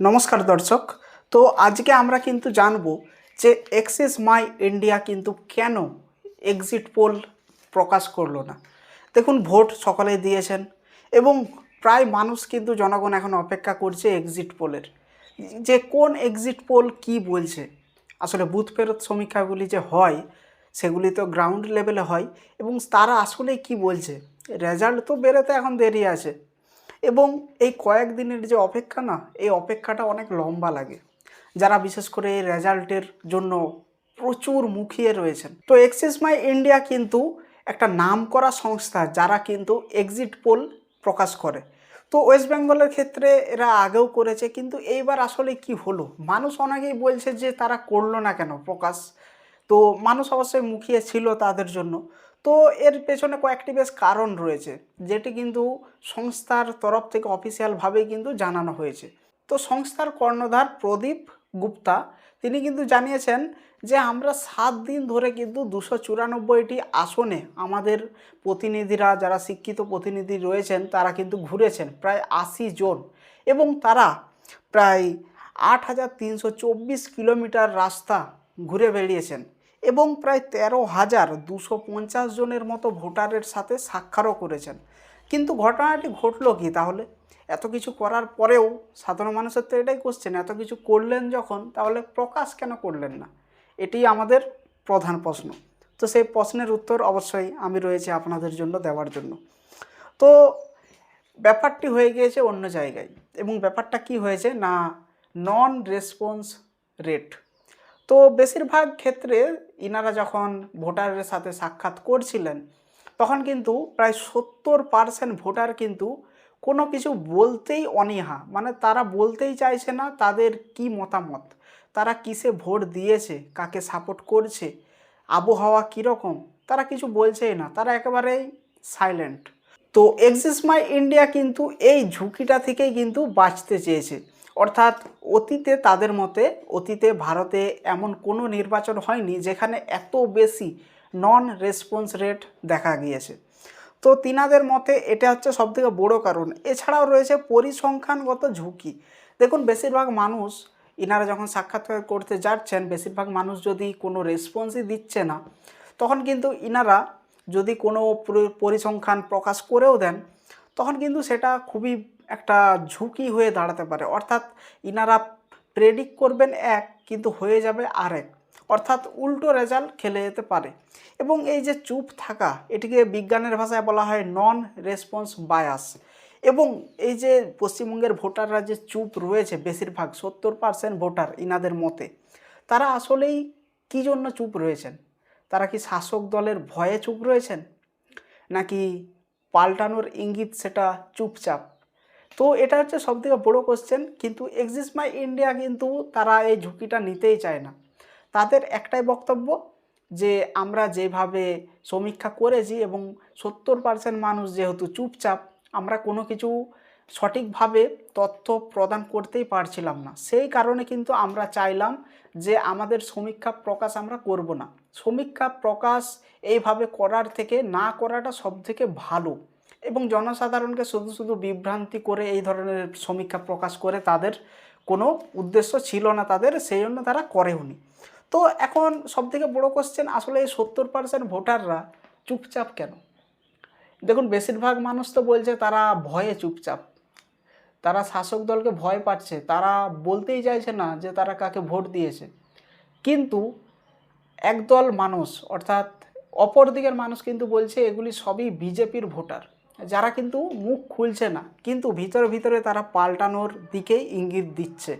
নমস্কার দর্শক। তো আজকে আমরা কিন্তু জানবো যে এক্সিস মাই ইন্ডিয়া কিন্তু কেন এক্সিট পোল প্রকাশ করলো না। দেখুন, ভোট সকলে দিয়েছেন এবং প্রায় মানুষ কিন্তু জনগণ এখন অপেক্ষা করছে এক্সিট পোলের, যে কোন এক্সিট পোল কি বলছে। আসলে বুথ ফেরত সমীক্ষাগুলি যে হয় সেগুলি তো গ্রাউন্ড লেভেলে হয় এবং তারা আসলে কি বলছে। রেজাল্ট তো বেরোতে এখন দেরি আছে এবং এই কয়েকদিনের যে অপেক্ষা না, এই অপেক্ষাটা অনেক লম্বা লাগে যারা বিশেষ করে এই রেজাল্টের জন্য প্রচুর মুখিয়ে রয়েছেন। তো এক্সিস মাই ইন্ডিয়া কিন্তু একটা নামকরা সংস্থা যারা কিন্তু এক্সিট পোল প্রকাশ করে। তো ওয়েস্ট বেঙ্গলের ক্ষেত্রে এরা আগেও করেছে, কিন্তু এইবার আসলে কি হলো, মানুষ অনেকেই বলছে যে তারা করলো না কেন প্রকাশ। তো মানুষ অবশ্যই মুখিয়ে ছিল তাদের জন্য। তো এর পেছনে কয়েকটি বেশ কারণ রয়েছে, যেটি কিন্তু সংস্থার তরফ থেকে অফিসিয়ালভাবেই কিন্তু জানানো হয়েছে। তো সংস্থার কর্ণধার প্রদীপ গুপ্তা তিনি কিন্তু জানিয়েছেন যে আমরা 7 দিন ধরে কিন্তু 294টি আসনে আমাদের প্রতিনিধিরা, যারা শিক্ষিত প্রতিনিধি রয়েছেন তারা কিন্তু ঘুরেছেন প্রায় 80 জন এবং তারা প্রায় 8,324 কিলোমিটার রাস্তা ঘুরে বেরিয়েছেন এবং প্রায় 13,250 জনের মতো ভোটারের সাথে সাক্ষাৎও করেছেন। কিন্তু ঘটনাটি ঘটলো কি তাহলে? এত কিছু করার পরেও সাধারণ মানুষের তো এটাই কোশ্চেন, এত কিছু করলেন যখন তাহলে প্রকাশ কেন করলেন না? এটি আমাদের প্রধান প্রশ্ন। তো সেই প্রশ্নের উত্তর অবশ্যই আমি রয়েছে আপনাদের জন্য দেওয়ার জন্য। তো ব্যাপারটি হয়ে গিয়েছে অন্য জায়গায় এবং ব্যাপারটা কি হয়েছে না, নন রেসপন্স রেট। তো বেশিরভাগ ক্ষেত্রে ইনারা যখন ভোটারের সাথে সাক্ষাৎ করছিলেন তখন কিন্তু প্রায় 70% ভোটার কিন্তু কোনো কিছু বলতেই অনীহা, মানে তারা বলতেই চাইছে না তাদের কি মতামত, তারা কিসে ভোট দিয়েছে, কাকে সাপোর্ট করছে, আবহাওয়া কীরকম, তারা কিছু বলছেই না, তারা একেবারেই সাইলেন্ট। তো এক্সিস মাই ইন্ডিয়া কিন্তু এই ঝুঁকিটা থেকেই কিন্তু বাঁচতে চেয়েছে। অর্থাৎ অতীতে তাদের মতে, অতীতে ভারতে এমন কোনো নির্বাচন হয়নি যেখানে এত বেশি নন রেসপন্স রেট দেখা গিয়েছে। তো তিনাদের মতে এটা হচ্ছে সবথেকে বড় কারণ। এছাড়াও রয়েছে পরিসংখ্যানগত ঝুঁকি। দেখুন, বেশিরভাগ মানুষ ইনারা যখন সাক্ষাৎকার করতে যাচ্ছেন, বেশিরভাগ মানুষ যদি কোনো রেসপন্সই দিচ্ছে না, তখন কিন্তু ইনারা যদি কোনো পরিসংখ্যান প্রকাশ করেও দেন তখন কিন্তু সেটা খুবই একটা ঝুঁকি হয়ে দাঁড়াতে পারে। অর্থাৎ ইনারা প্রেডিক্ট করবেন এক, কিন্তু হয়ে যাবে আরেক, অর্থাৎ উল্টো রেজাল্ট খেলে যেতে পারে। এবং এই যে চুপ থাকা, এটিকে বিজ্ঞানের ভাষায় বলা হয় নন রেসপন্স বায়াস। এবং এই যে পশ্চিমবঙ্গের ভোটাররা যে চুপ রয়েছে, বেশিরভাগ 70% ভোটার ইনাদের মতে, তারা আসলেই কী জন্য চুপ রয়েছেন? তারা কি শাসক দলের ভয়ে চুপ রয়েছেন, নাকি পাল্টানোর ইঙ্গিত সেটা চুপচাপ? তো এটা হচ্ছে সবথেকে বড় কোশ্চেন। কিন্তু এক্সিস মাই ইন্ডিয়া কিন্তু তারা এই ঝুঁকিটা নিতেই চায় না। তাদের একটাই বক্তব্য যে আমরা যেভাবে সমীক্ষা করেছি এবং 70% মানুষ যেহেতু চুপচাপ, আমরা কোনো কিছু সঠিকভাবে তথ্য প্রদান করতেই পারছিলাম না, সেই কারণে কিন্তু আমরা চাইলাম যে আমাদের সমীক্ষা প্রকাশ আমরা করব না। সমীক্ষা প্রকাশ এইভাবে করার থেকে না করাটা সবথেকে ভালো এবং জনসাধারণকে শুধু শুধু বিভ্রান্তি করে এই ধরনের সমীক্ষা প্রকাশ করে তাদের কোনো উদ্দেশ্য ছিল না তাদের, সেই জন্য তারা করেওনি। তো এখন সবথেকে বড় কোশ্চেন, আসলে এই 70% ভোটাররা চুপচাপ কেন? দেখুন, বেশিরভাগ মানুষ তো বলছে তারা ভয়ে চুপচাপ, তারা শাসক দলকে ভয় পাচ্ছে, তারা বলতেই চাইছে না যে তারা কাকে ভোট দিয়েছে। কিন্তু একদল মানুষ, অর্থাৎ অপর দিকের মানুষ কিন্তু বলছে এগুলি সবই বিজেপির ভোটার, যারা কিন্তু মুখ খুলছে না, কিন্তু ভিতরে ভিতরে তারা পাল্টানোর দিকেই ইঙ্গিত দিচ্ছে।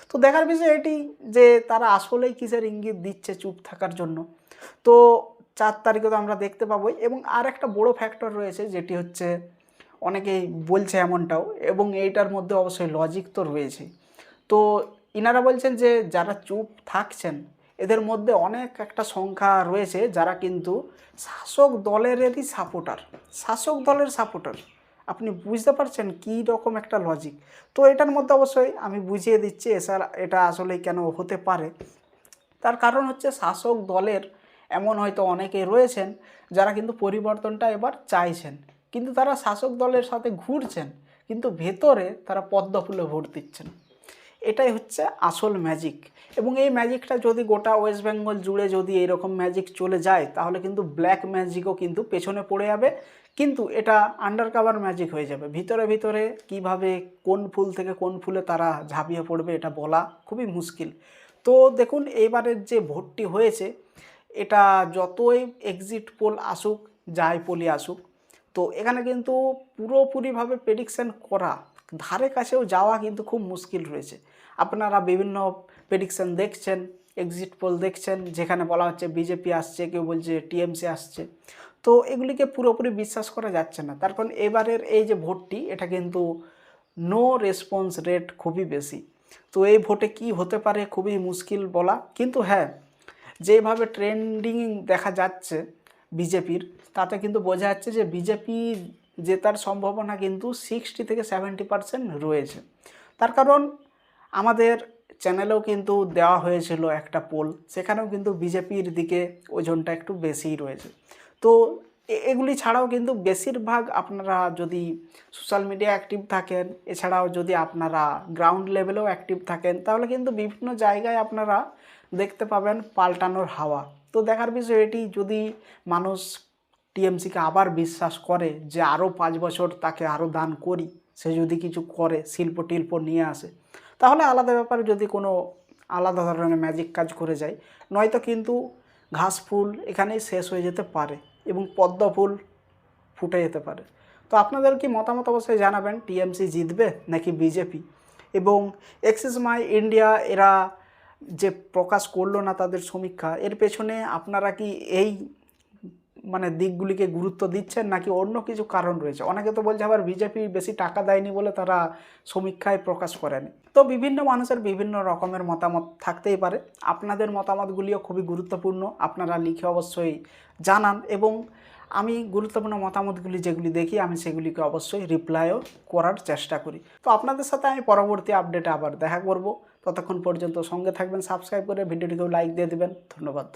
তো দেখার বিষয় এটি যে তারা আসলেই কিসের ইঙ্গিত দিচ্ছে চুপ থাকার জন্য। তো 4 তারিখে তো আমরা দেখতে পাবোই। এবং আর একটা বড় ফ্যাক্টর রয়েছে, যেটি হচ্ছে অনেকেই বলছে এমনটাও, এবং এইটার মধ্যে অবশ্যই লজিক তো রয়েছে। তো ইনারা বলছেন যে যারা চুপ থাকছেন এদের মধ্যে অনেক একটা সংখ্যা রয়েছে যারা কিন্তু শাসক দলেরই সাপোর্টার, শাসক দলের সাপোর্টার। আপনি বুঝতে পারছেন কী রকম একটা লজিক? তো এটার মধ্যে অবশ্যই আমি বুঝিয়ে দিচ্ছি এটা আসলে কেন হতে পারে। তার কারণ হচ্ছে শাসক দলের এমন হয়তো অনেকেই রয়েছেন যারা কিন্তু পরিবর্তনটা এবার চাইছেন, কিন্তু তারা শাসক দলের সাথে ঘুরছেন, কিন্তু ভেতরে তারা পদ্ম ফুলে ভোট দিচ্ছেন। এটাই হচ্ছে আসল ম্যাজিক। এবং এই ম্যাজিকটা যদি গোটা ওয়েস্ট বেঙ্গল জুড়ে যদি এরকম ম্যাজিক চলে যায় তাহলে কিন্তু ব্ল্যাক ম্যাজিকও কিন্তু পেছনে পড়ে যাবে, কিন্তু এটা আন্ডার কাভার ম্যাজিক হয়ে যাবে। ভিতরে ভিতরে কিভাবে কোন ফুল থেকে কোন ফুলে তারা ঝাঁপিয়ে পড়বে এটা বলা খুবই মুশকিল। তো দেখুন এবারের যে ভোটটি হয়েছে এটা যতই এক্সিট পোল আসুক, যাই পোলই আসুক, তো এখানে কিন্তু পুরোপুরিভাবে প্রেডিকশান করা, ধারে কাছেও যাওয়া কিন্তু খুব মুশকিল রয়েছে। আপনারা বিভিন্ন প্রেডিকশান দেখছেন, এক্সিট পোল দেখছেন, যেখানে বলা হচ্ছে বিজেপি আসছে, কেউ বলছে টিএমসি আসছে। তো এগুলিকে পুরোপুরি বিশ্বাস করা যাচ্ছে না। তার কারণ এবারের এই যে ভোটটি এটা কিন্তু নো রেসপন্স রেট খুবই বেশি। তো এই ভোটে কি হতে পারে খুবই মুশকিল বলা, কিন্তু হ্যাঁ যেভাবে ট্রেন্ডিং দেখা যাচ্ছে বিজেপির, তাতে কিন্তু বোঝা যাচ্ছে যে বিজেপি জেতার সম্ভাবনা কিন্তু 60 থেকে 70% রয়েছে। তার কারণ আমাদের চ্যানেলেও কিন্তু দেওয়া হয়েছিল একটা পোল, সেখানেও কিন্তু বিজেপির দিকে ওজনটা একটু বেশিই রয়েছে। তো এগুলি ছাড়াও কিন্তু বেশিরভাগ আপনারা যদি সোশ্যাল মিডিয়া অ্যাক্টিভ থাকেন, এছাড়াও যদি আপনারা গ্রাউন্ড লেভেলেও অ্যাক্টিভ থাকেন, তাহলে কিন্তু বিভিন্ন জায়গায় আপনারা দেখতে পাবেন পাল্টানোর হাওয়া। তো দেখার বিষয় এটি, যদি মানুষ টিএমসিকে আবার বিশ্বাস করে যে আরও 5 বছর তাকে আরও দান করি, সে যদি কিছু করে শিল্প টিল্প নিয়ে আসে, তাহলে আলাদা ব্যাপারে, যদি কোনো আলাদা ধরনের ম্যাজিক কাজ করে যায়, নয়তো কিন্তু ঘাস ফুল এখানেই শেষ হয়ে যেতে পারে এবং পদ্ম ফুল ফুটে যেতে পারে। তো আপনাদের কি মতামত অবশ্যই জানাবেন, টিএমসি জিতবে নাকি বিজেপি? এবং এক্সিস মাই ইন্ডিয়া এরা যে প্রকাশ করলো না তাদের সমীক্ষা, এর পেছনে আপনারা কি এই দিকগুলিকে গুরুত্ব দিচ্ছেন নাকি অন্য কিছু কারণ রয়েছে? অনেকে তো বলছে আবার বিজেপি বেশি টাকা দেয়নি বলে তারা সমীক্ষায় প্রকাশ করেনি। তো বিভিন্ন মানুষের বিভিন্ন রকমের মতামত থাকতেই পারে, আপনাদের মতামতগুলিও খুবই গুরুত্বপূর্ণ, আপনারা লিখে অবশ্যই জানান। এবং আমি গুরুত্বপূর্ণ মতামতগুলি যেগুলি দেখি আমি সেগুলিকে অবশ্যই রিপ্লাইও করার চেষ্টা করি। তো আপনাদের সাথে আমি পরবর্তী আপডেটে আবার দেখা করব। ততক্ষণ পর্যন্ত সঙ্গে থাকবেন, সাবস্ক্রাইব করে ভিডিওটিকেও লাইক দিয়ে দেবেন। ধন্যবাদ।